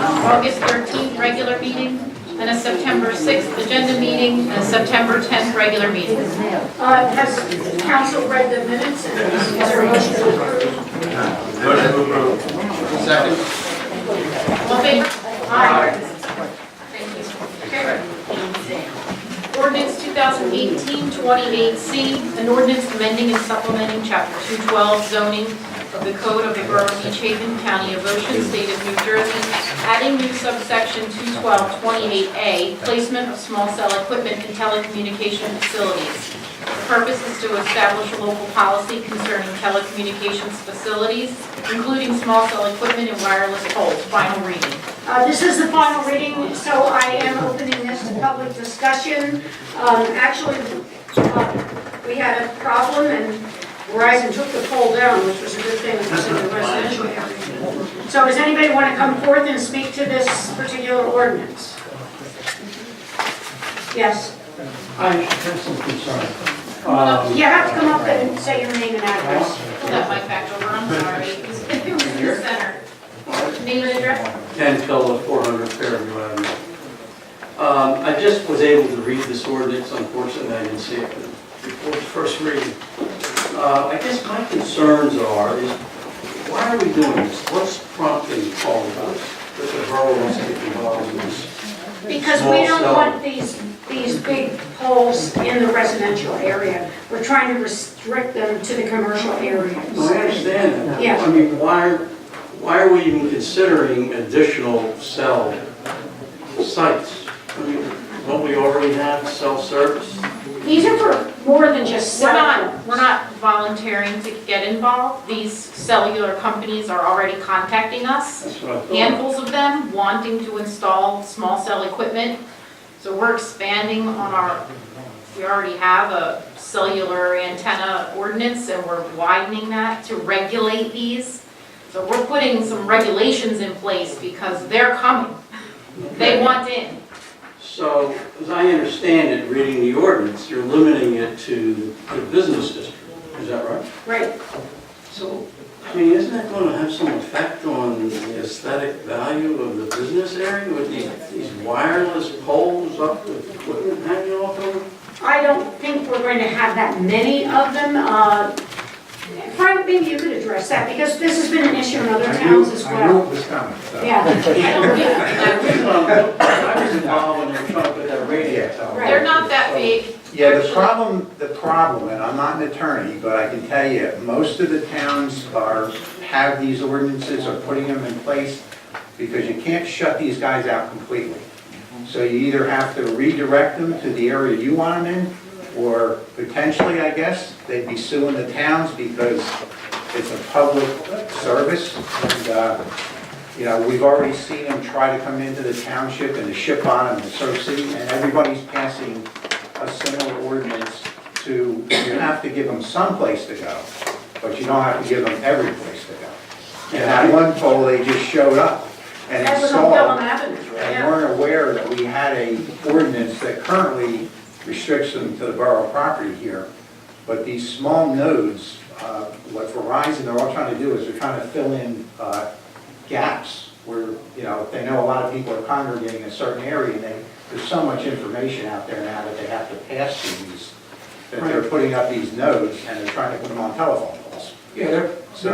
August 13th regular meeting, and a September 6th agenda meeting, and a September 10th regular meeting. Has council read the minutes and is there a motion to approve? Motion to approve. Second. All in favor? Aye. Thank you. Okay. Ordinance 2018-28C, an ordinance amending and supplementing Chapter 212 zoning of the Code of the Borough of East Haven, County of Ocean, State of New Jersey, adding new subsection 212-28A, placement of small cell equipment in telecommunication facilities. The purpose is to establish a local policy concerning telecommunications facilities, including small cell equipment and wireless poles. Final reading. This is the final reading, so I am opening this to public discussion. Actually, we had a problem and Verizon took the pole down, which was a good thing, it was in the residential area. So does anybody want to come forth and speak to this particular ordinance? Yes. I have some concern. You have to come up and say your name and address. Pull that mic back over, I'm sorry. It was in the center. Name and address? Ken Phillips, 400 Fairview Avenue. I just was able to read this ordinance, unfortunately I didn't see it before the first reading. I guess my concerns are, why are we doing this? What's prompting all of us that the borough wants to get involved in this? Because we don't want these big poles in the residential area. We're trying to restrict them to the commercial areas. No, I understand that. Yeah. I mean, why are we even considering additional cell sites? I mean, don't we already have cell service? These are for more than just We're cell phones. not volunteering to get involved. These cellular companies are already contacting us, That's what I thought. handfuls of them wanting to install small cell equipment. So we're expanding on we already have a cellular antenna ordinance and we're widening that to regulate these. So we're putting some regulations in place because they're coming. They want in. So, as I understand it, reading the ordinance, you're limiting it to the business district. Is that right? Right. So, I mean, isn't that going to have some effect on the aesthetic value of the business area with these wireless poles up with equipment hanging off of them? I don't think we're going to have that many of them. Frank, maybe you could address that because this has been an issue in other towns as I knew well. it was coming, so. Yeah. I don't think I was involved when they were trying to put that radio tower. Right. they're not that big. Yeah, the problem, and I'm not an attorney, but I can tell you, most of the towns have these ordinances or putting them in place because you can't shut these guys out completely. So you either have to redirect them to the area you want them in, or potentially, I guess, they'd be suing the towns because it's a public service. And, you know, we've already seen them try to come into the township and to ship on them in Surf City, and everybody's passing a similar ordinance to, you have to give them some place to go, but you don't have to give them every place to go. And that one pole, they just showed up and That was on Pelham installed, Avenue. and Yeah. weren't aware that we had a ordinance that currently restricts them to the borough property here. But these small nodes, what Verizon, they're all trying to do is they're trying to fill in gaps where, you know, they know a lot of people are congregating in a certain area, and there's so much information out there now that they have to pass through these, that they're putting up these nodes and they're trying to put them on telephone poles. Yeah, they're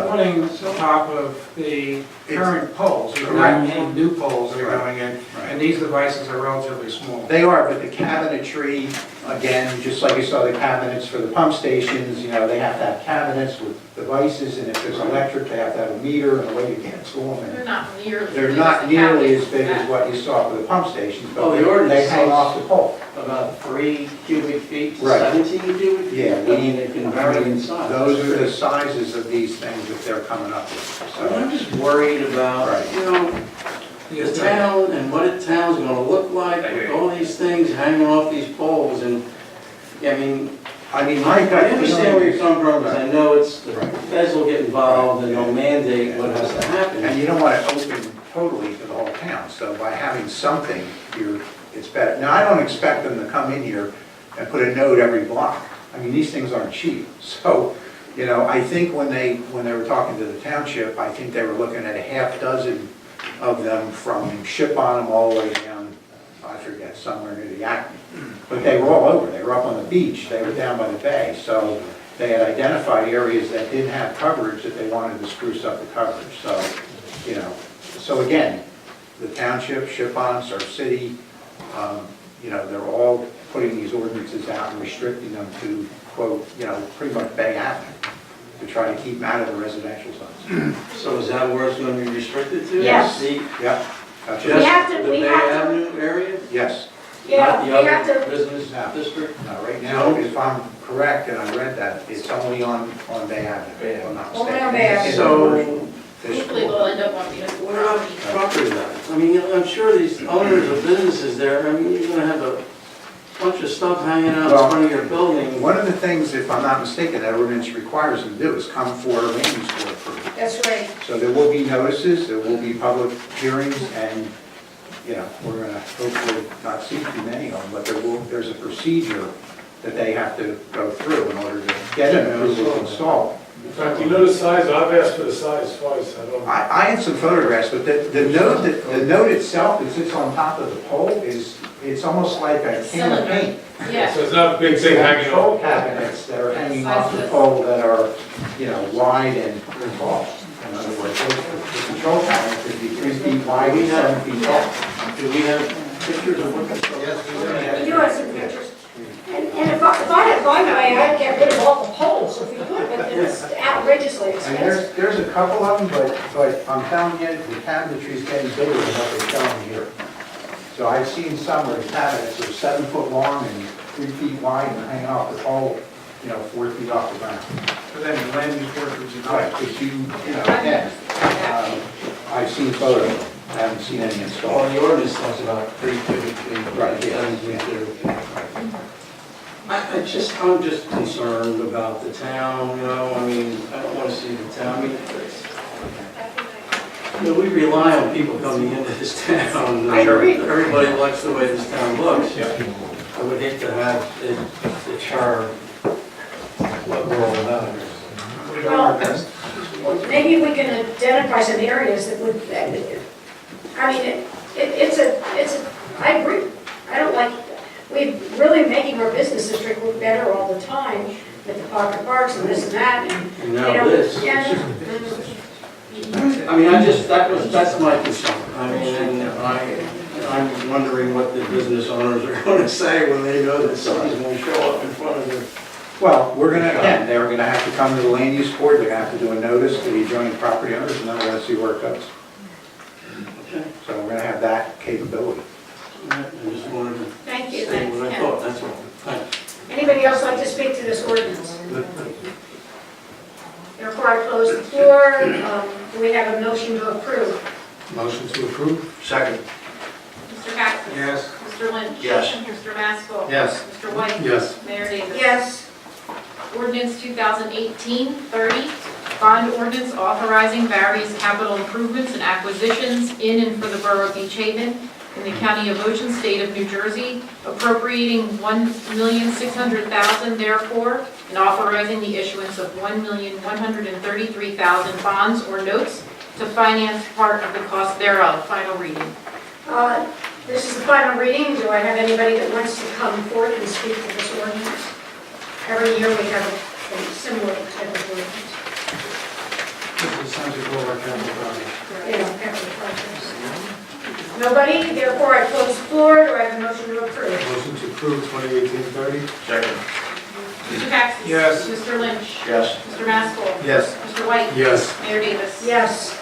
putting on top of the current poles, they're not Correct. any new poles that are going in, Right. and these devices are relatively small. They are, but the cabinetry, again, just like you saw the cabinets for the pump stations, you know, they have to have cabinets with devices, and if there's electric, they have to have a meter and a way to get to them. They're And not nearly. they're not nearly as big as what you saw for the pump stations, Oh, but the ordinance they hang says- off the pole. About 3 cubic feet to Right. 17 cubic feet? Yeah, I mean, it can vary in size. Those are the sizes of these things that they're coming up with. So I'm So, just worried about, Right. you know, the town and what a town's gonna look like with all these things hanging off these poles and, I mean, I mean, I my gut understand where you're feeling, coming from, because I know it's, the Right. feds will get involved and they'll mandate what has to and happen. you don't want to open totally to the whole town, so by having something here, it's better. Now, I don't expect them to come in here and put a node every block. I mean, these things aren't cheap, so, you know, I think when they were talking to the township, I think they were looking at a half dozen of them from Ship on them all the way down, I forget, somewhere near the Acme. But they were all over, they were up on the beach, they were down by the bay, so they had identified areas that didn't have coverage that they wanted to spruce up the coverage, so, you know. So again, the township, Ship-on, our city, you know, they're all putting these ordinances out and restricting them to, quote, you know, pretty much Bay Avenue, to try to keep them out of the residential zones. So is that where it's going to be restricted to? Yes. The- Yep. That's We right. have to- Just the we Bay have to- Avenue area? Yes. Yeah, Not we the have other to, business No. district? Now, right now, if I'm correct, and I read that, it's only on Bay Avenue, if I'm not Only mistaken. on Bay Avenue. So Hopefully they'll end up on municipal what about property. property lines? I mean, I'm sure these owners of businesses there, I mean, you're going to have a bunch of stuff hanging out in Well, front of your building. One of the things, if I'm not mistaken, that ordinance requires them to do is come for land use board approval. that's right. So there will be notices, there will be public hearings, and, you know, we're gonna hopefully not see too many of them, but there's a procedure that they have to go through in order to get an approval to install. In fact, you know the size, I've asked for the size twice, I don't. I had some photographs, but the note itself that sits on top of the pole it's almost like a can of paint. Yeah, So it's not a big thing hanging Control on. cabinets that are hanging off the pole that are, you know, wide and tall. In other words, the control cabinet could be 3 feet wide and 7 feet tall. Do we have pictures of what the... We do have some pictures. And if I had my way, I'd get rid of all the poles if we could, but it's outrageously And expensive. there's a couple of them, but I'm telling you, the cabinetry's getting bigger than what they're showing here. So I've seen some where the cabinets are 7 foot long and 3 feet wide and hanging off the pole, you know, 4 feet off the ground. But then the land use board would deny Right, it. but you know, again, I've seen photos, I haven't seen any Well, installed. the ordinance talks about 3 cubic feet. Right, yeah. 7 feet. I'm just concerned about the town, you know, I mean, I don't want to see the town, I mean, you know, we rely on people coming into this town. I agree. Everybody likes the way this town looks. I would hate to have it char what we're all about. We're doing our best. Maybe we can identify some areas that would, I mean, I agree. I don't like, we're really making our business district look better all the time with the pocket parks and this and that and, And you now know, this. and I mean, that's my concern. I mean, and I'm wondering what the business owners are going to say when they know that somebody's going to show up in front of them. Well, they're gonna have to come to the land use board, they're gonna have to do a notice to the adjoining property owners, and then we're gonna see where it goes. Okay. So we're gonna have that capability. I just wanted to thank you. say what I Ken. thought, that's all. Thanks. Anybody else like to speak to this ordinance? Therefore, I close the floor. Do we have a motion to approve? Motion to approve? Second. Mr. Paxton. Yes. Mr. Lynch. Yes. Mr. Maskell. Yes. Mr. White. Yes. Mayor Davis. Yes. Ordinance 2018-30, bond ordinance authorizing various capital improvements and acquisitions in and for the Borough of Beach Haven in the County of Ocean, State of New Jersey, appropriating $1,600,000 therefore, and authorizing the issuance of $1,133,000 bonds or notes to finance part of the cost thereof. Final reading. This is the final reading. Do I have anybody that wants to come forward and speak to this ordinance? Every year we have a similar type of ordinance. This is essentially all our capital projects. You know, capital projects. Nobody? Therefore, I close the floor. Do I have a motion to approve? Motion to approve 2018-30? Second. Mr. Paxton. Yes. Mr. Lynch. Yes. Mr. Maskell. Yes. Mr. White. Yes. Mayor Davis. Yes.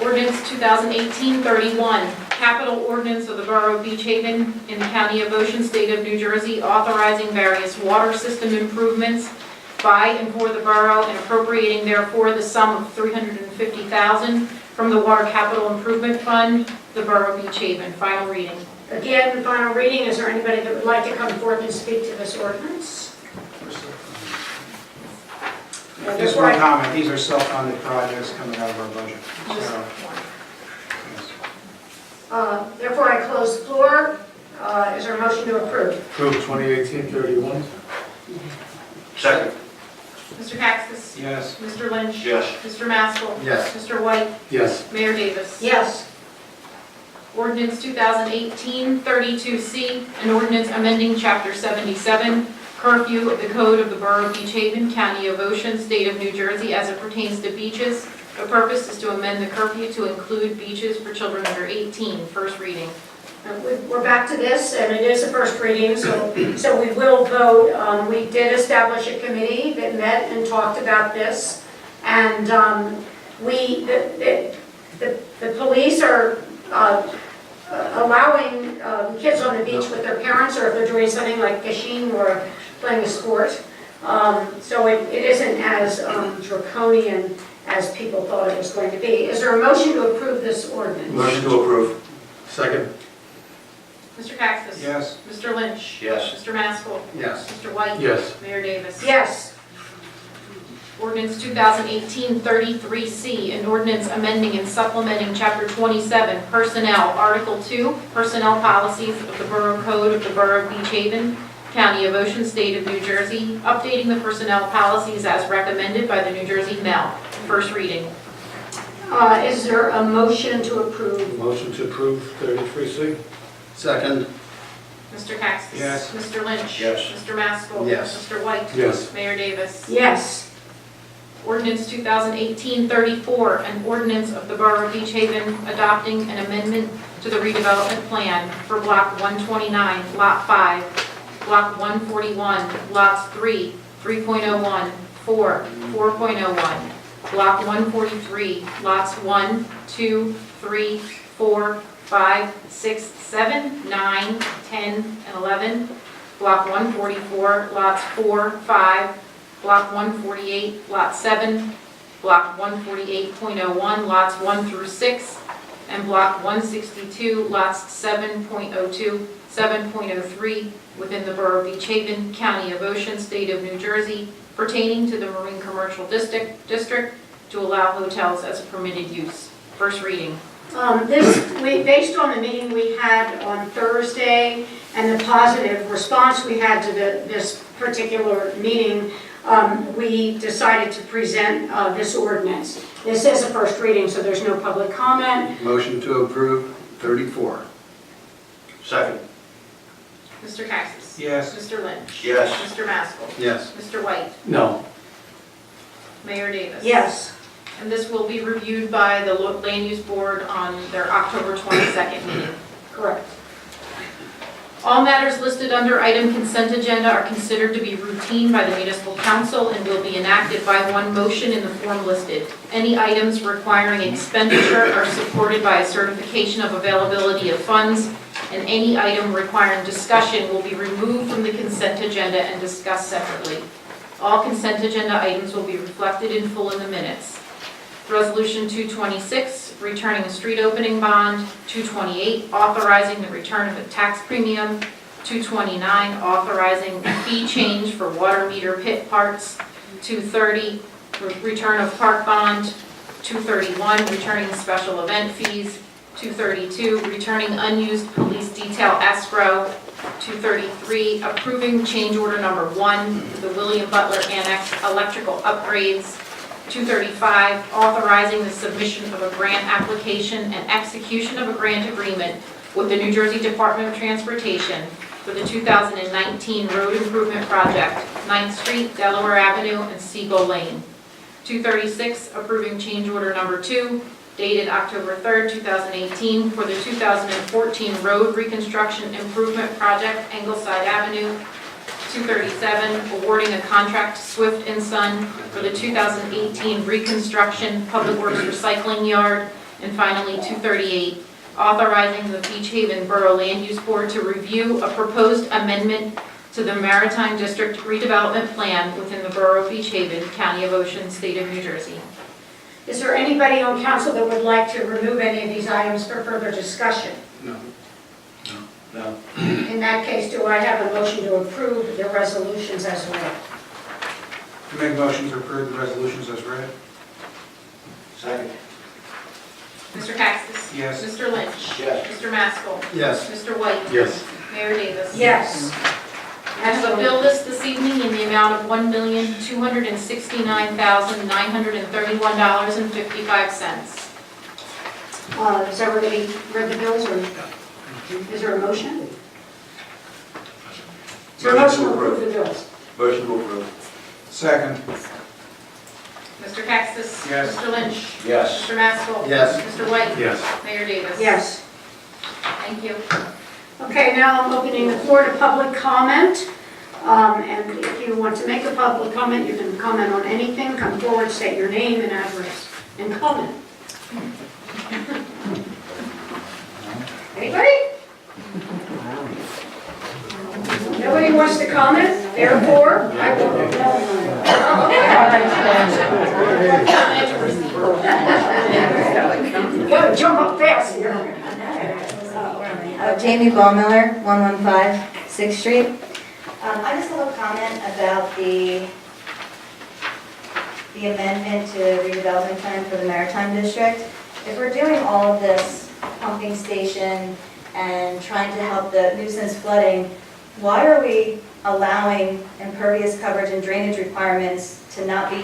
Ordinance 2018-31, capital ordinance of the Borough of Beach Haven in the County of Ocean, State of New Jersey, authorizing various water system improvements by and for the borough and appropriating therefore the sum of $350,000 from the Water Capital Improvement Fund, the Borough of Beach Haven. Final reading. Again, final reading. Is there anybody that would like to come forth and speak to this ordinance? Just one comment, these are self-funded projects coming out of our budget. So, yes. Therefore, I close the floor. Is there a motion to approve? Approve 2018-31? Second. Mr. Katsas? Yes. Mr. Lynch? Yes. Mr. Maskell? Yes. Mr. White? Yes. Mayor Davis? Yes. Ordinance 2018-32C, an ordinance amending Chapter 77, curfew of the Code of the Borough of Beach Haven, County of Ocean, State of New Jersey, as it pertains to beaches. The purpose is to amend the curfew to include beaches for children under 18. First reading. We're back to this, and it is the first reading, so we will vote. We did establish a committee that met and talked about this, and the police are allowing kids on the beach with their parents, or if they're doing something like fishing or playing a sport. So it isn't as draconian as people thought it was going to be. Is there a motion to approve this ordinance? Motion to approve. Second. Mr. Katsas? Yes. Mr. Lynch? Yes. Mr. Maskell? Yes. Mr. White? Yes. Mayor Davis? Yes. Ordinance 2018-33C, an ordinance amending and supplementing Chapter 27, Personnel, Article 2, Personnel Policies of the Borough Code of the Borough of Beach Haven, County of Ocean, State of New Jersey, updating the personnel policies as recommended by the New Jersey MEL. First reading. Is there a motion to approve? Motion to approve 33C? Second. Mr. Katsas? Yes. Mr. Lynch? Yes. Mr. Maskell? Yes. Mr. White? Yes. Mayor Davis? Yes. Ordinance 2018-34, an ordinance of the Borough of Beach Haven adopting an amendment to the redevelopment plan for Block 129, Lot 5, Block 141, Lots 3, 3.01, 4, 4.01, Block 143, Lots 1, 2, 3, 4, 5, 6, 7, 9, 10, and 11, Block 144, Lots 4, 5, Block 148, Lot 7, Block 148.01, Lots 1 through 6, and Block 162, Lots 7.02, 7.03, within the Borough of Beach Haven, County of Ocean, State of New Jersey, pertaining to the Marine Commercial District to allow hotels as a permitted use. First reading. Based on the meeting we had on Thursday and the positive response we had to this particular meeting, we decided to present this ordinance. This is a first reading, so there's no public comment. Motion to approve 34. Second. Mr. Katsas? Yes. Mr. Lynch? Yes. Mr. Maskell? Yes. Mr. White? No. Mayor Davis? Yes. And this will be reviewed by the Land Use Board on their October 22nd meeting. Correct. All matters listed under item consent agenda are considered to be routine by the municipal council and will be enacted by one motion in the form listed. Any items requiring expenditure are supported by a certification of availability of funds, and any item requiring discussion will be removed from the consent agenda and discussed separately. All consent agenda items will be reflected in full in the minutes. Resolution 226, returning a street opening bond. 228, authorizing the return of a tax premium. 229, authorizing a fee change for water meter pit parts. 230, return of park bond. 231, returning special event fees. 232, returning unused police detail escrow. 233, approving change order number 1, the William Butler Annex electrical upgrades. 235, authorizing the submission of a grant application and execution of a grant agreement with the New Jersey Department of Transportation for the 2019 road improvement project, 9th Street, Delaware Avenue, and Seagull Lane. 236, approving change order number 2, dated October 3rd, 2018, for the 2014 road reconstruction improvement project, Ingleside Avenue. 237, awarding a contract to Swift & Son for the 2018 reconstruction Public Works Recycling Yard. And finally, 238, authorizing the Beach Haven Borough Land Use Board to review a proposed amendment to the Maritime District redevelopment plan within the Borough of Beach Haven, County of Ocean, State of New Jersey. Is there anybody on council that would like to remove any of these items for further discussion? No. No. In that case, do I have a motion to approve the resolutions as read? Make a motion to approve the resolutions as read? Second. Mr. Katsas? Yes. Mr. Lynch? Yes. Mr. Maskell? Yes. Mr. White? Yes. Mayor Davis? Yes. I have a bill list this evening in the amount of $1,269,931.55. Has everybody read the bills, or is there a motion? Is there a motion to approve the bills? Motion to approve. Second. Mr. Katsas? Yes. Mr. Lynch? Yes. Mr. Maskell? Yes. Mr. White? Yes. Mayor Davis? Yes. Thank you. Okay, now I'm opening the floor to public comment. And if you want to make a public comment, you can comment on anything. Come forward, state your name and address, and comment. Anybody? Nobody wants to comment, therefore, I will. Gotta jump up fast here. Jamie Ballmiller, 115 6th Street. I just have a comment about the amendment to redevelopment plan for the Maritime District. If we're doing all of this pumping station and trying to help the nuisance flooding, why are we allowing impervious coverage and drainage requirements to not be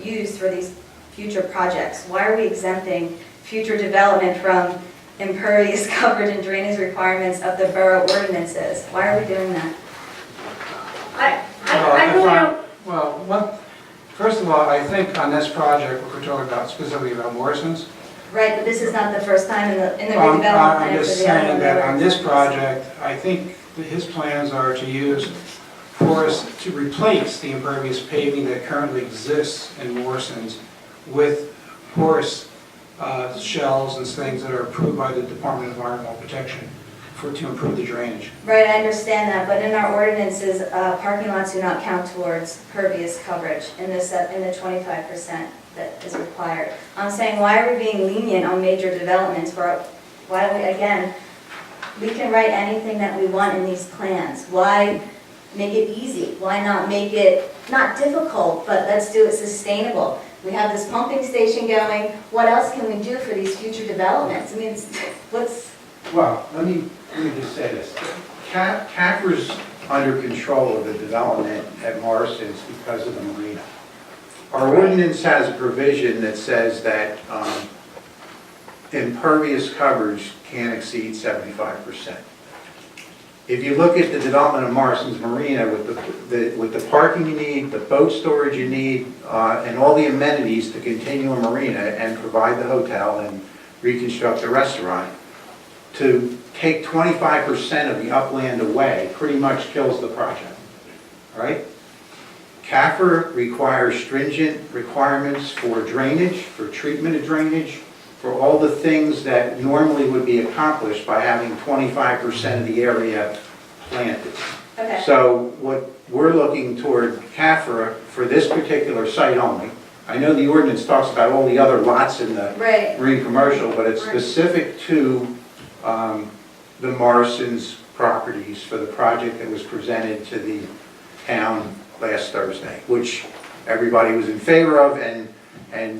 used for these future projects? Why are we exempting future development from impervious coverage and drainage requirements of the borough ordinances? Why are we doing that? I really don't, First of all, I think on this project, what we're talking about specifically about Morrison's, Right, but this is not the first time in the I'm redevelopment plan for just the other saying one. that on this project, I think that his plans are to use porous, to replace the impervious paving that currently exists in Morrison's with porous shells and things that are approved by the Department of Environmental Protection to improve the drainage. Right, I understand that, but in our ordinances, parking lots do not count towards pervious coverage in the 25% that is required. I'm saying, why are we being lenient on major developments? Why don't we, again, we can write anything that we want in these plans. Why make it easy? Why not make it, not difficult, but let's do it sustainable? We have this pumping station going, what else can we do for these future developments? I mean, Well, let me just say this. CAFR's under control of the development at Morrison's because of the marina. Our ordinance has a provision that says that impervious coverage can't exceed 75%. If you look at the development of Morrison's Marina with the parking you need, the boat storage you need, and all the amenities to continue a marina and provide the hotel and reconstruct the restaurant, to take 25% of the upland away pretty much kills the project, all right? CAFR requires stringent requirements for drainage, for treatment of drainage, for all the things that normally would be accomplished by having 25% of the area planted. okay. So what we're looking toward CAFR for this particular site only, I know the ordinance talks about all the other lots in the Right, marine commercial, but it's Right. specific to the Morrison's properties for the project that was presented to the town last Thursday, which everybody was in favor of, and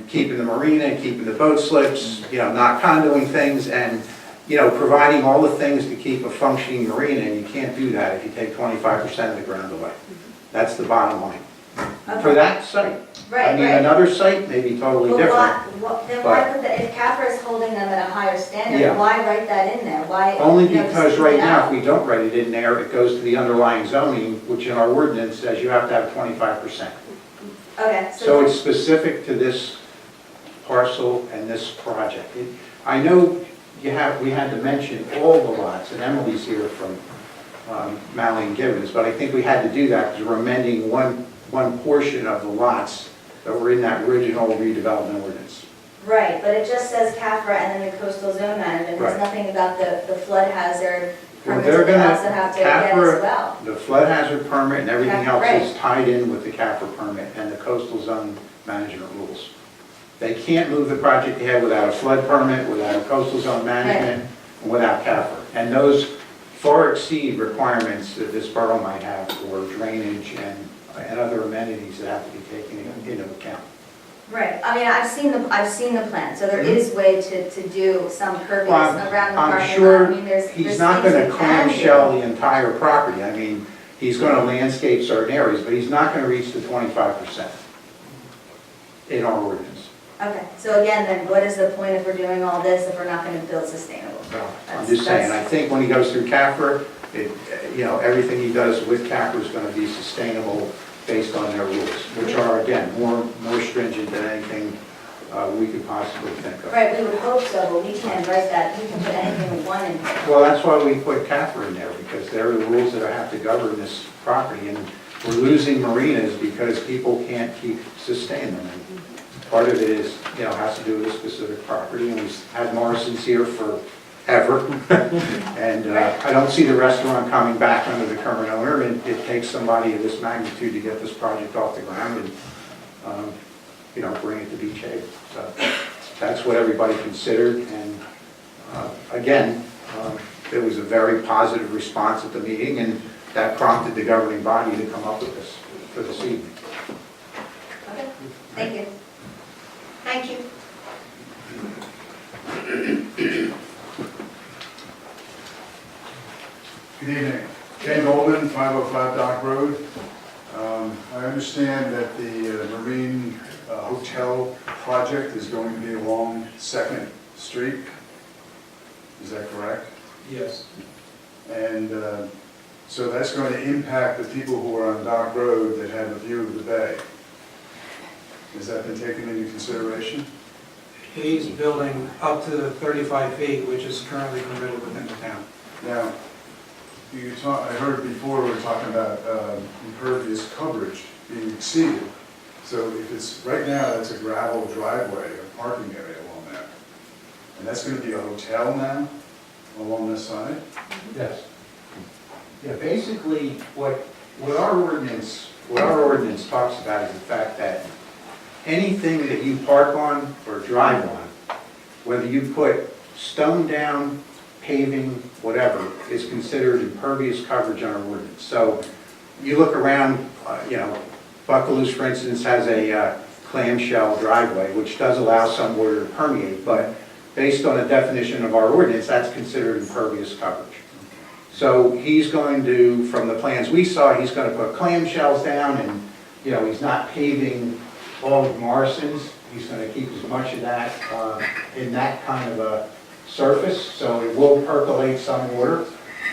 keeping the marina, keeping the boat slips, not condoing things, and, providing all the things to keep a functioning marina, and you can't do that if you take 25% of the ground away. That's the bottom line. For that site. right, I mean, right. another site may be totally But different. then why put that, if CAFR is holding them at a higher standard, Yeah. why write that in there? Why? Only just because leave right it now, out? if we don't write it in there, it goes to the underlying zoning, which in our ordinance says you have to have 25%. Okay, So it's specific to this parcel and this project. I know we had to mention all the lots, and Emily's here from Malley and Gibbons, but I think we had to do that because we're amending one portion of the lots that were in that original redevelopment ordinance. right, but it just says CAFRA and then the coastal zone management. There's Right. nothing about the flood hazard Well, permits they're that they gonna- also have to get as CAFRA well. The flood hazard permit and everything else Right. is tied in with the CAFRA permit and the coastal zone management rules. They can't move the project ahead without a flood permit, without a coastal zone management, and without CAFRA. And those far exceed requirements that this borough might have for drainage and other amenities that have to be taken into account. Right, I mean, I've seen the plan, so there is way to do some pervious Well, around the I'm parking lot. sure I mean, there's he's things not going you to can clamshell do. the entire property. I mean, He's gonna landscape certain areas, but he's not gonna reach the 25% in our ordinance. Okay, so again, then what is the point if we're doing all this if we're not gonna build sustainable? So, I'm just saying, I think when he goes through CAFRA, everything he does with CAFRA is gonna be sustainable based on their rules, which are, again, more stringent than anything we could possibly think of. Right, we would hope so, but we can't write that, we can put anything we want in there. Well, that's why we put CAFRA in there, because there are the rules that have to govern this property, and we're losing marinas because people can't keep sustaining them. And part of it is, has to do with a specific property, and we've had Morrison's here forever. And I don't see the restaurant coming back under the current owner, and it takes somebody of this magnitude to get this project off the ground and, bring it to Beach Haven. So that's what everybody considered, and again, there was a very positive response at the meeting, and that prompted the governing body to come up with this for this evening. Okay, thank you. Thank you. Good evening. Ken Goldman, 505 Dock Road. I understand that the Marine Hotel project is going to be along 2nd Street. Is that correct? Yes. And so that's going to impact the people who are on Dock Road that have a view of the bay. Has that been taken into consideration? He's building up to 35 feet, which is currently permitted within the town. Now, I heard before we were talking about impervious coverage being exceeded. So if it's, right now, that's a gravel driveway or parking area along there. And that's going to be a hotel now along this side? Yes. Yeah, basically, what our ordinance talks about is the fact that anything that you park on or drive on, whether you put stone down, paving, whatever, is considered impervious coverage on our ordinance. So you look around, Buckaloo's, for instance, has a clamshell driveway, which does allow some water to permeate, but based on the definition of our ordinance, that's considered impervious coverage. So he's going to, from the plans we saw, he's going to put clamshells down, and, he's not paving all of Morrison's. He's going to keep as much of that in that kind of a surface, so it will percolate some water,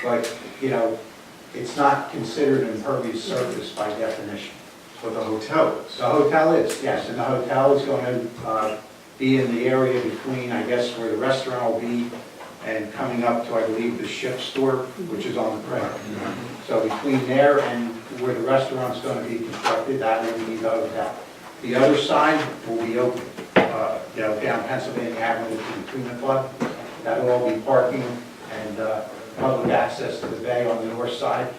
but, it's not considered an impervious surface by definition. But the hotel is. The hotel is, yes, and the hotel is going to be in the area between, I guess, where the restaurant will be and coming up to, I believe, the ship store, which is on the corner. So between there and where the restaurant's going to be constructed, that will be the hotel. The other side will be open, down Pennsylvania Avenue to the Tuna Club. That will all be parking and public access to the bay on the north side.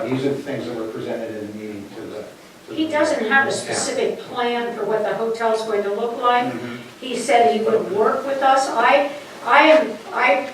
These are the things that were presented in the meeting to the... He doesn't have a specific plan for what the hotel's going to look like. He said he would work with us. I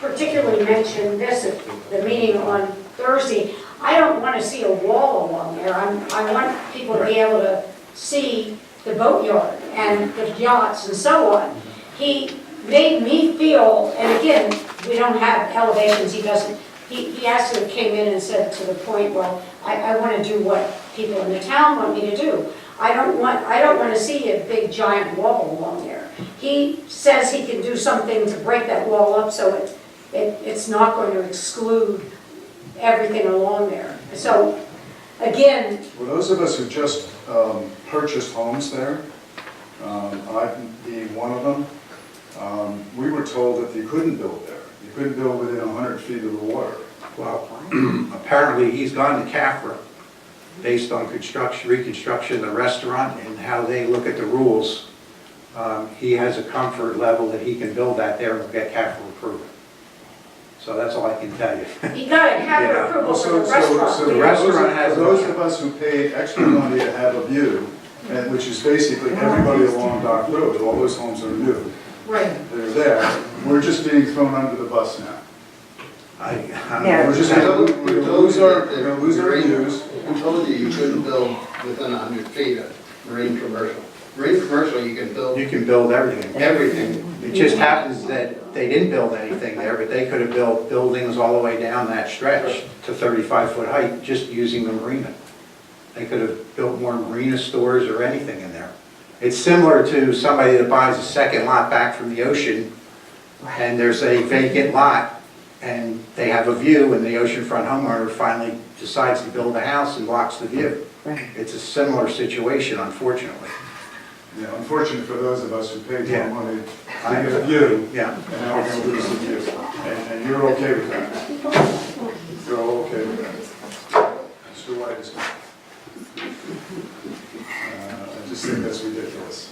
particularly mentioned this at the meeting on Thursday. I don't want to see a wall along there. I want people to be able to see the boatyard and the yachts and so on. He made me feel, and again, we don't have elevations, he actually came in and said to the point, well, I want to do what people in the town want me to do. I don't want to see a big giant wall along there. He says he can do something to break that wall up so it's not going to exclude everything along there. So, again... Well, those of us who just purchased homes there, I being one of them, we were told that you couldn't build there. You couldn't build within 100 feet of the water. Well, apparently he's gone to CAFRA based on reconstruction of the restaurant and how they look at the rules. He has a comfort level that he can build that there and get CAFRA approval. So that's all I can tell you. You got to have Yeah. approval for the So restaurant. the restaurant has- those of us who paid extra money to have a view, and which is basically everybody along Dock Road, all those homes are new. Right. They're there. We're just being thrown under the bus now. We're just Yeah. we're gonna lose our views. Who told you you couldn't build within 100 feet of marine commercial? Marine commercial, you can build You can build everything. everything. It just happens that they didn't build anything there, but they could have built buildings all the way down that stretch to 35-foot height, just using the marina. They could have built more marina stores or anything in there. It's similar to somebody that buys a second lot back from the ocean, and there's a vacant lot, and they have a view, and the oceanfront homeowner finally decides to build a house and blocks the view. It's a similar situation, unfortunately. Yeah, unfortunate for those of us who paid Yeah. more money to get a view, Yeah. and now we're gonna lose the view. And you're okay with that? You're all okay with that? Mr. White is, I just think that's ridiculous.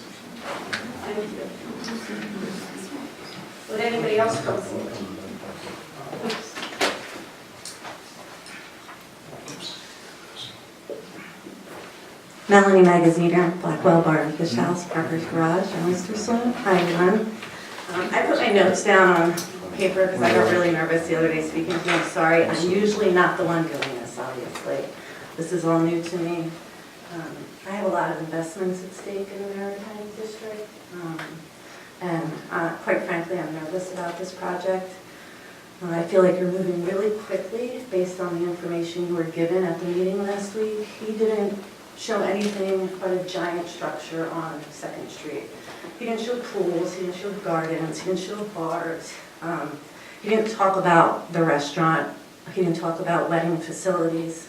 Would anybody else come forward? Melanie Magaziner, Blackwell Bar and Fish House, Parker's Garage, Mr. Sloan. Hi, everyone. I put my notes down on paper because I got really nervous the other day speaking to you. I'm sorry. I'm usually not the one doing this, obviously. This is all new to me. I have a lot of investments at stake in the Maritime District. And quite frankly, I'm nervous about this project. I feel like you're moving really quickly based on the information you were given at the meeting last week. He didn't show anything but a giant structure on 2nd Street. He didn't show pools, he didn't show gardens, he didn't show bars. He didn't talk about the restaurant, he didn't talk about wedding facilities.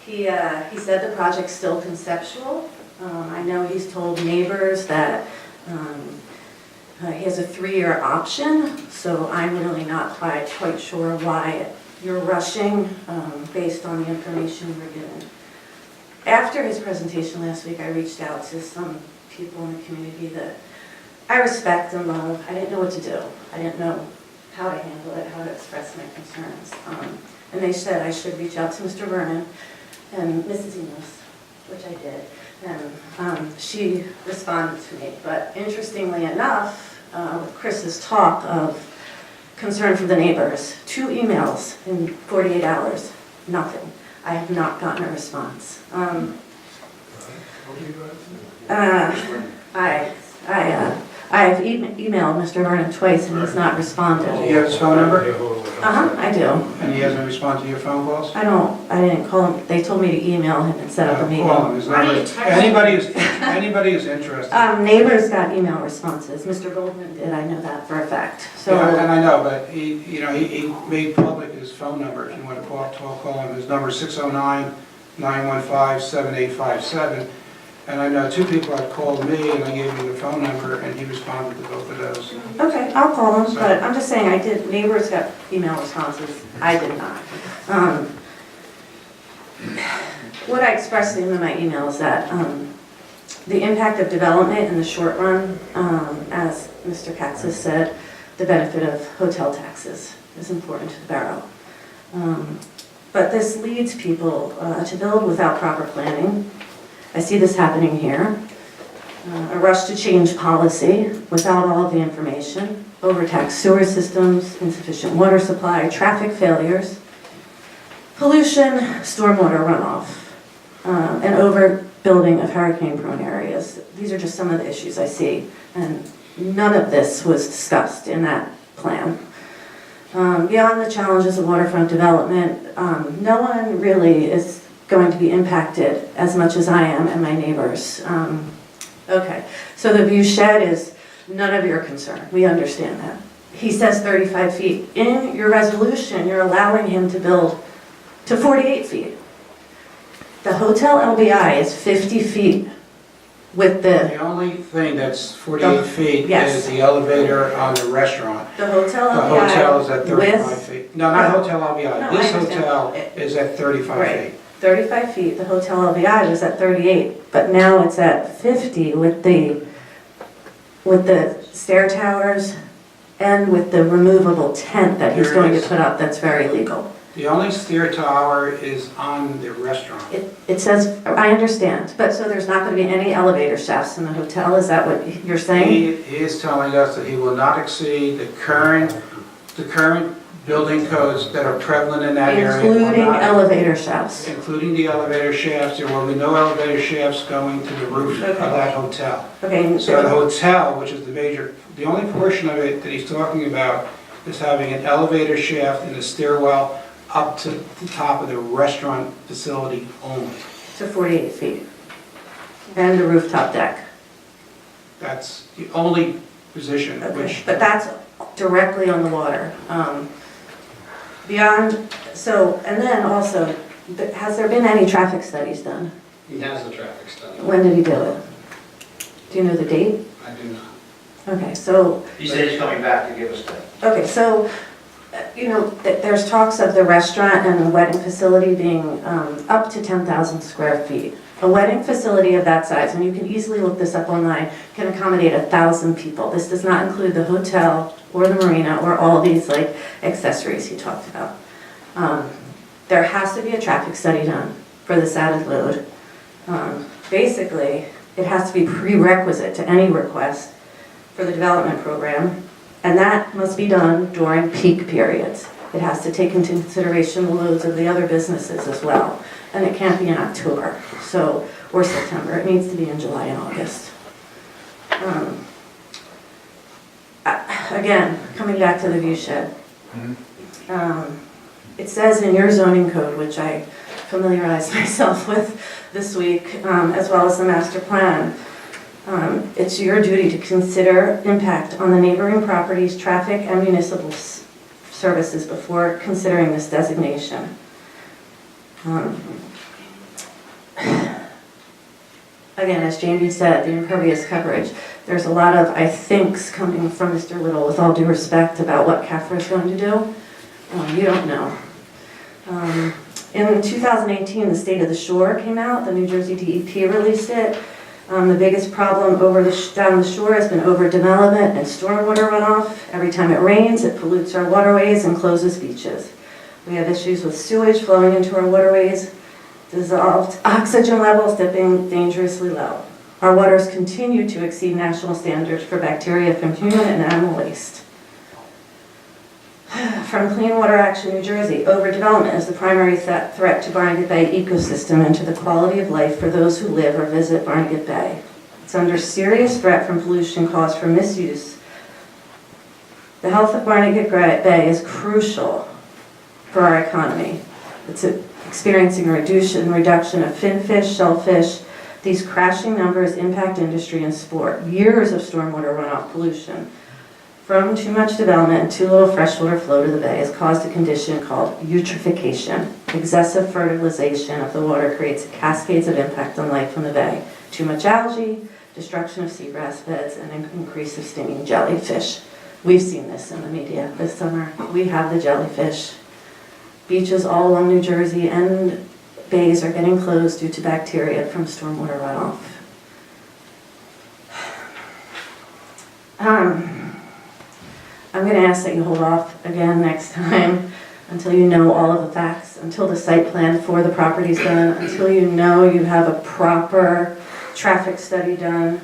He said the project's still conceptual. I know he's told neighbors that he has a 3-year option, so I'm really not quite sure why you're rushing based on the information you were given. After his presentation last week, I reached out to some people in the community that I respect and love. I didn't know what to do. I didn't know how to handle it, how to express my concerns. And they said I should reach out to Mr. Vernon and Mrs. Enos, which I did. And she responded to me. But interestingly enough, with Chris's talk of concern from the neighbors, 2 emails in 48 hours, nothing. I have not gotten a response. I have emailed Mr. Vernon twice and he's not responded. Do you have his phone number? I do. And he hasn't responded to your phone calls? I didn't call him. They told me to email him and set up a meeting. Call him. His Why number don't is- you text Anybody who's interested. Neighbors got email responses. Mr. Goldman did, I know that for a fact. So, Yeah, and I know, but he made public his phone number. If you want to call him, his number is 609-915-7857. And I know 2 people had called me and I gave him the phone number and he responded to both of those. okay, I'll call him, but I'm just saying neighbors got email responses. I did not. What I expressed in my email is that the impact of development in the short run, as Mr. Katz has said, the benefit of hotel taxes is important to the borough. But this leads people to build without proper planning. I see this happening here. A rush to change policy without all of the information, overtaxed sewer systems, insufficient water supply, traffic failures, pollution, stormwater runoff, and overbuilding of hurricane-prone areas. These are just some of the issues I see, and none of this was discussed in that plan. Beyond the challenges of waterfront development, no one really is going to be impacted as much as I am and my neighbors. Okay, so the view shed is none of your concern. We understand that. He says 35 feet. In your resolution, you're allowing him to build to 48 feet. The hotel LBI is 50 feet with The the only thing that's 48 feet Yes. is the elevator on the restaurant. hotel The LBI. hotel is at 35 with- feet. No, not Hotel No, LBI. I This understand. hotel is at 35 Right. feet. 35 feet, the hotel LBI was at 38, but now it's at 50 with the stair towers and with the removable tent that he's There going to is. put up that's very legal. The only stair tower is on the restaurant. It says, I understand, but so there's not going to be any elevator shafts in the hotel, is that what you're saying? He is telling us that he will not exceed the current building codes that are prevalent in that area. are Including not- elevator shafts. Including the elevator shafts, there will be no elevator shafts going to the roof of that hotel. Okay, So the hotel, which is the only portion of it that he's talking about is having an elevator shaft and a stairwell up to the top of the restaurant facility only. to 48 feet. And a rooftop deck. That's the only position Okay, which, but that's directly on the water. Beyond, so, and then also, has there been any traffic studies done? He has a traffic study. When did he do it? Do you know the date? I do not. Okay, so, He said he's coming back to give us that. okay, so, you know, there's talks of the restaurant and the wedding facility being up to 10,000 square feet. A wedding facility of that size, and you can easily look this up online, can accommodate 1,000 people. This does not include the hotel or the marina or all these like accessories he talked about. There has to be a traffic study done for this added load. Basically, it has to be prerequisite to any request for the development program, and that must be done during peak periods. It has to take into consideration the loads of the other businesses as well, and it can't be in October, so, or September. It needs to be in July and August. Again, coming back to the view shed. It says in your zoning code, which I familiarized myself with this week, as well as the master plan, it's your duty to consider impact on the neighboring properties, traffic, and municipal services before considering this designation. Again, as Jamie said, the impervious coverage, there's a lot of I thinks coming from Mr. Little, with all due respect, about what CAFRA is going to do. You don't know. In 2018, the State of the Shore came out, the New Jersey DEP released it. The biggest problem down the shore has been overdevelopment and stormwater runoff. Every time it rains, it pollutes our waterways and closes beaches. We have issues with sewage flowing into our waterways, dissolved oxygen levels dipping dangerously low. Our waters continue to exceed national standards for bacteria from human and animal waste. From Clean Water Action New Jersey, overdevelopment is the primary threat to Barnegat Bay ecosystem and to the quality of life for those who live or visit Barnegat Bay. It's under serious threat from pollution caused from misuse. The health of Barnegat Bay is crucial for our economy. It's experiencing a reduction of finfish, shellfish. These crashing numbers impact industry and sport. Years of stormwater runoff pollution from too much development and too little freshwater flow to the bay has caused a condition called eutrophication. Excessive fertilization of the water creates cascades of impact on life on the bay. Too much algae, destruction of seagrass beds, and an increase of stinging jellyfish. We've seen this in the media this summer. We have the jellyfish. Beaches all along New Jersey and bays are getting closed due to bacteria from stormwater runoff. I'm going to ask that you hold off again next time until you know all of the facts, until the site plan for the property is done, until you know you have a proper traffic study done.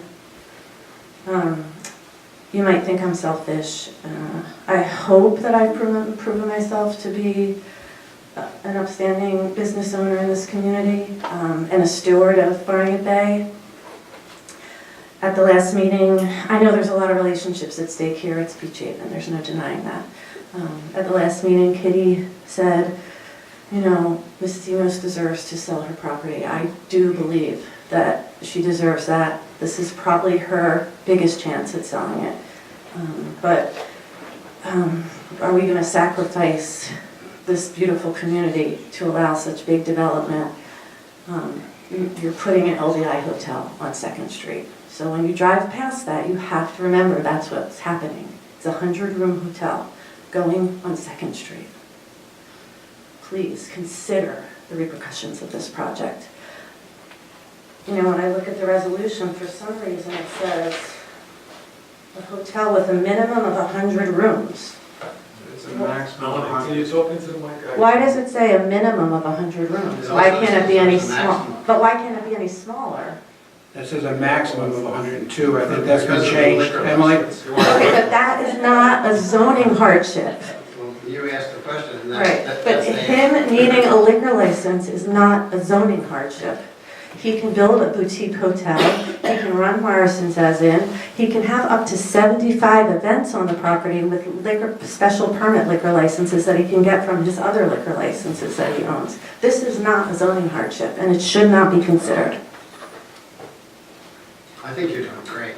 You might think I'm selfish. I hope that I've proven myself to be an upstanding business owner in this community and a steward of Barnegat Bay. At the last meeting, I know there's a lot of relationships at stake here. It's Beach Haven, there's no denying that. At the last meeting, Kitty said, you know, Mrs. Emos deserves to sell her property. I do believe that she deserves that. This is probably her biggest chance at selling it. But are we going to sacrifice this beautiful community to allow such big development? You're putting an LVI hotel on 2nd Street. So when you drive past that, you have to remember that's what's happening. It's a 100-room hotel going on 2nd Street. Please consider the repercussions of this project. You know, when I look at the resolution, for some reason it says a hotel with a minimum of 100 rooms. it's a maximum of Melanie, 100. can you talk into the mic? Why does it say a minimum of 100 rooms? Why can't it be any small? But why can't it be any smaller? That says a maximum of 102. I think that's been changed. Emily? Okay, but that is not a zoning hardship. You asked Right, but him needing a liquor license is not a zoning hardship. He can build a boutique hotel, he can run Morrison's as in, he can have up to 75 events on the property with liquor, special permit liquor licenses that he can get from his other liquor licenses that he owns. This is not a zoning hardship, and it should not be considered. I think you're doing great.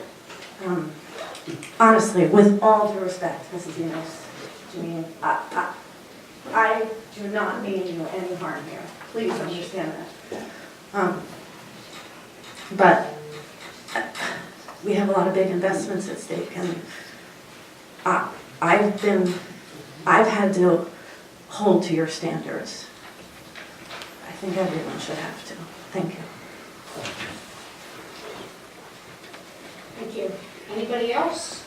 Honestly, with all due respect, Mrs. Enos, Janine, I do not mean you any harm here. Please understand that. But we have a lot of big investments at stake, and I've had to hold to your standards. I think everyone should have to. Thank you. Thank you. Anybody else?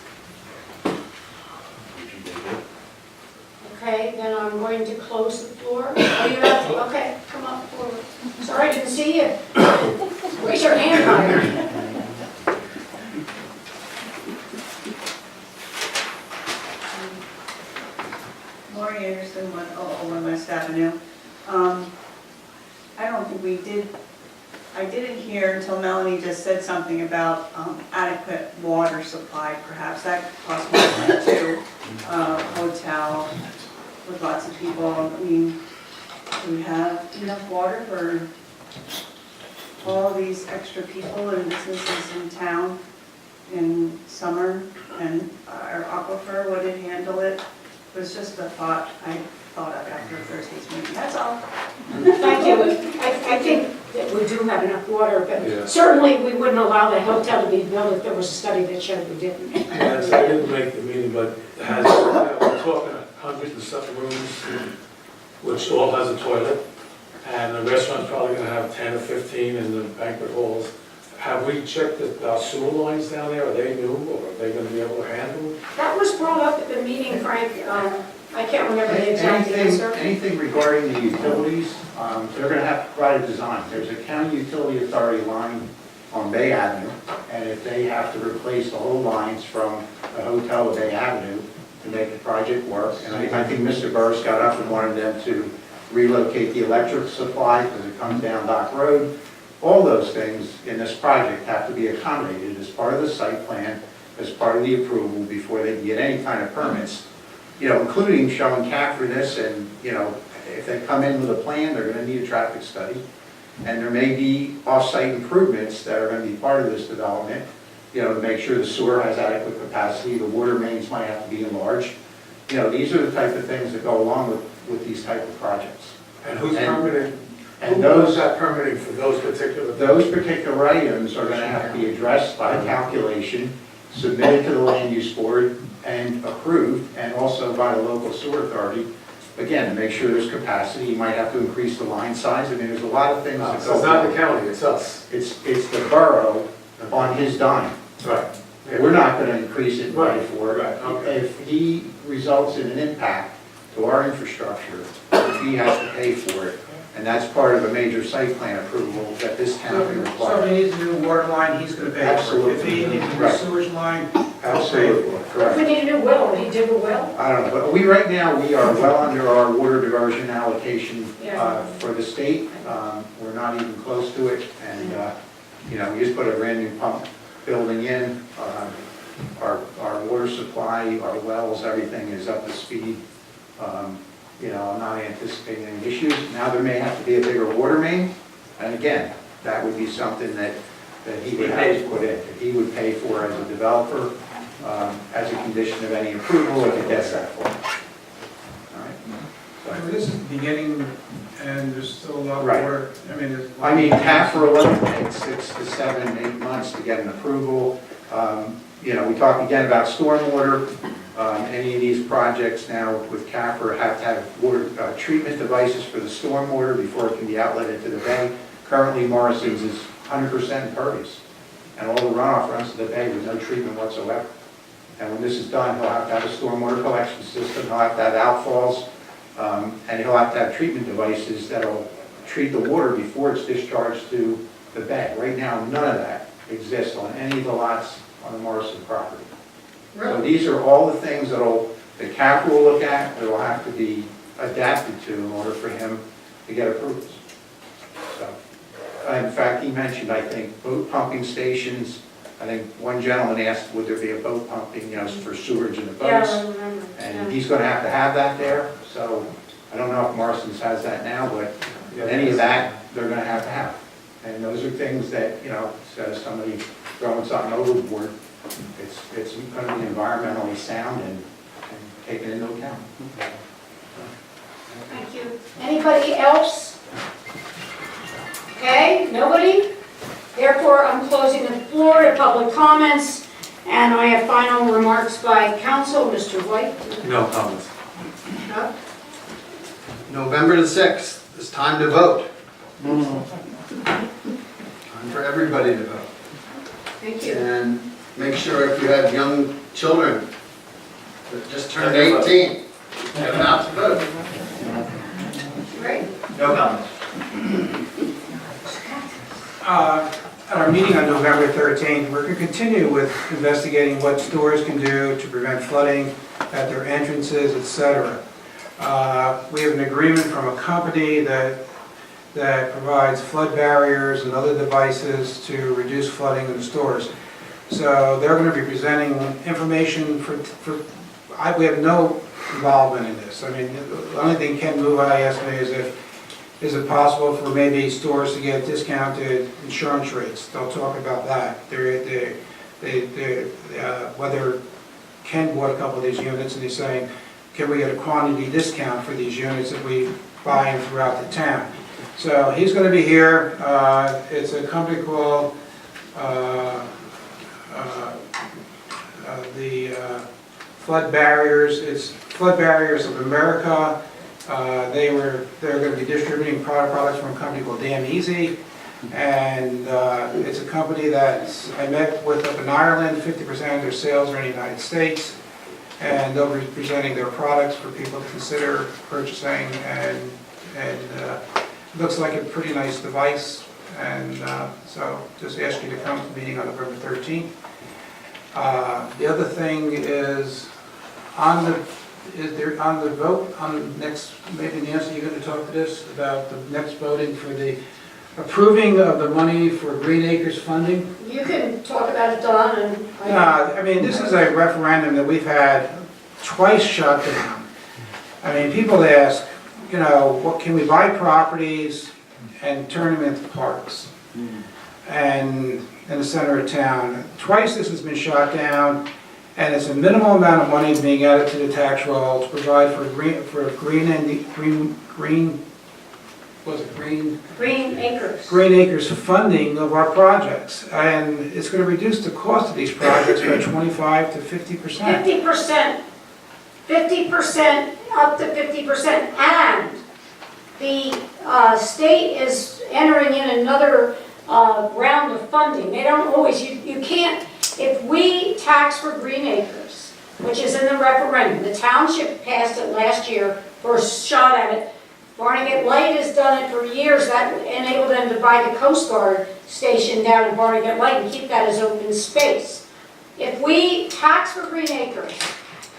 Okay, then I'm going to close the floor. Oh, you're up, okay, come up forward. Sorry, I didn't see you. Raise your hand higher. Lori Anderson, 100 West Avenue. I don't think we did, I didn't hear until Melanie just said something about adequate water supply, perhaps that possibly went to a hotel with lots of people. I mean, do we have enough water for all these extra people and businesses in town in summer? And our aquifer, would it handle it? It was just a thought I thought of after Thursday's meeting, that's all. Thank you. I think that we do have enough water, Yeah. but certainly we wouldn't allow the hotel to be built if there was a study that showed we didn't. Yes, I didn't make the meeting, but has, we're talking hundreds of something rooms, which all has a toilet, and the restaurant's probably gonna have 10 or 15 in the banquet halls. Have we checked the sewer lines down there? Are they new, or are they gonna be able to handle it? That was brought up at the meeting, Frank. I can't remember the exact answer. Anything regarding the utilities, they're gonna have to provide a design. There's a county utility authority line on Bay Avenue, and if they have to replace the whole lines from the hotel to Bay Avenue to make the project work, and I think Mr. Burris got up and wanted them to relocate the electric supply because it comes down Dock Road. All those things in this project have to be accommodated as part of the site plan, as part of the approval before they can get any kind of permits. You know, including showing CAP for this, and, you know, if they come in with a plan, they're gonna need a traffic study. And there may be off-site improvements that are gonna be part of this development, you know, to make sure the sewer has adequate capacity, the water mains might have to be enlarged. You know, these are the type of things that go along with these type of projects. And who's permitting? And Who does that permitting for those particular? those particular items are gonna have to be addressed by calculation, submitted to the land use board, and approved, and also by the local sewer authority. Again, to make sure there's capacity, you might have to increase the line size. I mean, there's a lot of things that So it's go. not the county, it's us. It's the borough on his dime. Right. We're not gonna increase it by Right, four. right, okay. If he results in an impact to our infrastructure, he has to pay for it. And that's part of a major site plan approval that this town can So if require. he needs a new water line, he's gonna pay for it. Absolutely. If he needs a new Right. sewage line, he'll pay Absolutely, for it. If correct. we need a new well, he did a well. I don't know, but right now, we are well under our water diversion allocation Yeah. for the state. We're not even close to it, and, you know, we just put a brand-new pump building in. Our water supply, our wells, everything is up to speed. You know, I'm not anticipating any issues. Now, there may have to be a bigger water main, and again, that would be something that he would have to put in, that he would pay for as a developer, as a condition of any approval if it gets that far. All right? So this is the beginning, and there's still a lot of Right. work. I mean, half for 11 takes 6 to 7, 8 months to get an approval. You know, we talk again about stormwater. Any of these projects now with CAFR have to have water treatment devices for the stormwater before it can be outletted to the bay. Currently, Morrison's is 100% impervious, and all the runoff runs to the bay with no treatment whatsoever. And when this is done, he'll have to have a stormwater collection system, he'll have to have outfalls, and he'll have to have treatment devices that'll treat the water before it's discharged to the bay. Right now, none of that exists on any of the lots on the Morrison property. So these are all the things that CAP will look at, that'll have to be adapted to in order for him to get approvals. So, in fact, he mentioned, I think, boat pumping stations. I think one gentleman asked, would there be a boat pumping, for sewerage in the boats? Yeah, I remember. And he's gonna have to have that there, so I don't know if Marston's has that now, but any of that, they're gonna have to have. And those are things that, instead of somebody throwing something overboard, it's gonna be environmentally sound and taken into account. Thank you. Anybody else? Okay, nobody? Therefore, I'm closing the floor to public comments, and I have final remarks by council. Mr. White? No comments. No? November the 6th, it's time to vote. Time for everybody to vote. Thank you. And make sure if you have young children that just turned 18, get them out to vote. Great. No comments. At our meeting on November 13th, we're going to continue with investigating what stores can do to prevent flooding at their entrances, etc. We have an agreement from a company that provides flood barriers and other devices to reduce flooding in the stores. So they're going to be presenting information we have no involvement in this. I mean, the only thing Ken Muvai asked me is it possible for maybe stores to get discounted insurance rates? They'll talk about that. Whether Ken bought a couple of these units and he's saying, can we get a quantity discount for these units that we buy in throughout the town? So he's going to be here. It's a company called the Flood Barriers. It's Flood Barriers of America. They're going to be distributing products from a company called Damn Easy, and it's a company that I met with up in Ireland. 50% of their sales are in the United States, and they'll be presenting their products for people to consider purchasing, and it looks like a pretty nice device, and so just ask you to come to the meeting on November 13th. The other thing is on the vote on next, maybe Nancy, you're going to talk to this about the next voting for the approving of the money for Green Acres funding? You can talk about it, Don, and I mean, this is a referendum that we've had twice shut down. I mean, people ask, what can we buy properties and turn them into parks? And in the center of town. Twice this has been shot down, and it's a minimal amount of money being added to the tax roll to provide for Green Acres funding of our projects, and it's going to reduce the cost of these projects by 25 to 50%. 50%, up to 50%, and the state is entering in another round of funding. They don't always, you can't, if we tax for Green Acres, which is in the referendum, the township passed it last year, first shot at it. Barnegat Light has done it for years. That enabled them to buy the Coast Guard station down in Barnegat Light and keep that as open space. If we tax for Green Acres,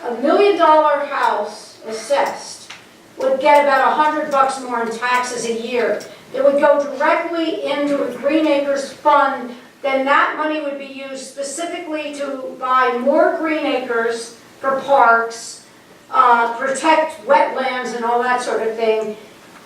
$1 million house assessed would get about $100 more in taxes a year. It would go directly into a Green Acres fund. Then that money would be used specifically to buy more Green Acres for parks, protect wetlands and all that sort of thing.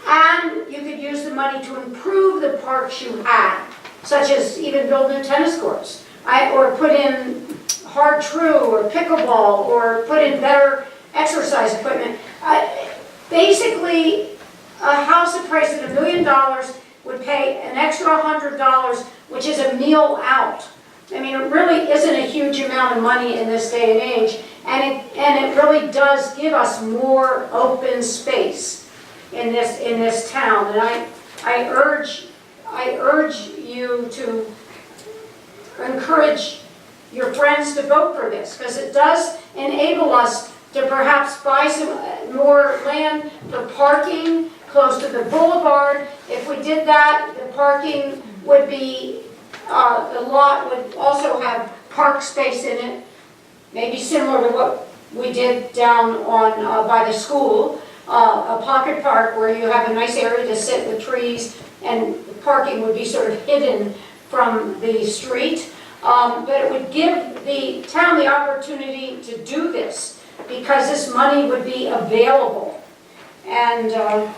And you could use the money to improve the parks you had, such as even build new tennis courts, or put in hard true or pickleball, or put in better exercise equipment. Basically, a house that priced at $1 million would pay an extra $100, which is a meal out. I mean, it really isn't a huge amount of money in this day and age, and it really does give us more open space in this town. And I urge you to encourage your friends to vote for this, because it does enable us to perhaps buy some more land for parking close to the boulevard. If we did that, the parking would be, the lot would also have park space in it, maybe similar to what we did down on by the school. a pocket park where you have a nice area to sit with trees, and the parking would be sort of hidden from the street. But it would give the town the opportunity to do this, because this money would be available. And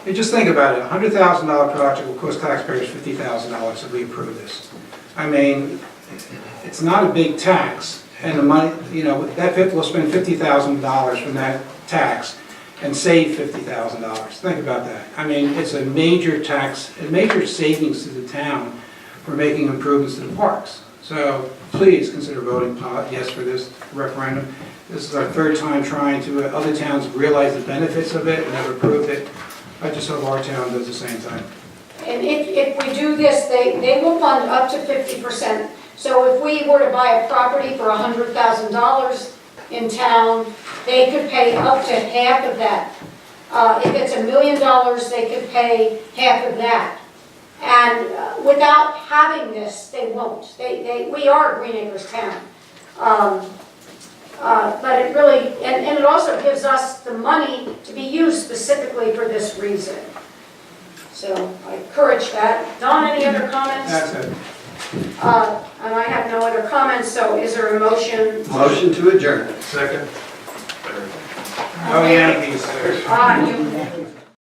You just think about it, a $100,000 project will cost taxpayers $50,000 if we approve this. I mean, it's not a big tax, and the money, you know, we'll spend $50,000 from that tax and save $50,000. Think about that. I mean, it's a major tax, a major savings to the town for making improvements to the parks. So please consider voting yes for this referendum. This is our third time trying to, other towns realize the benefits of it and have approved it. I just hope our town does the same thing. And if we do this, they will fund up to 50%. So if we were to buy a property for $100,000 in town, they could pay up to half of that. If it's $1 million, they could pay half of that. And without having this, they won't. We are a Green Acres town. But it really, and it also gives us the money to be used specifically for this reason. So I encourage that. Don, any other comments? That's it. And I have no other comments, so is there a motion? Motion to adjourn. Second? Oh, Yankees. Aye.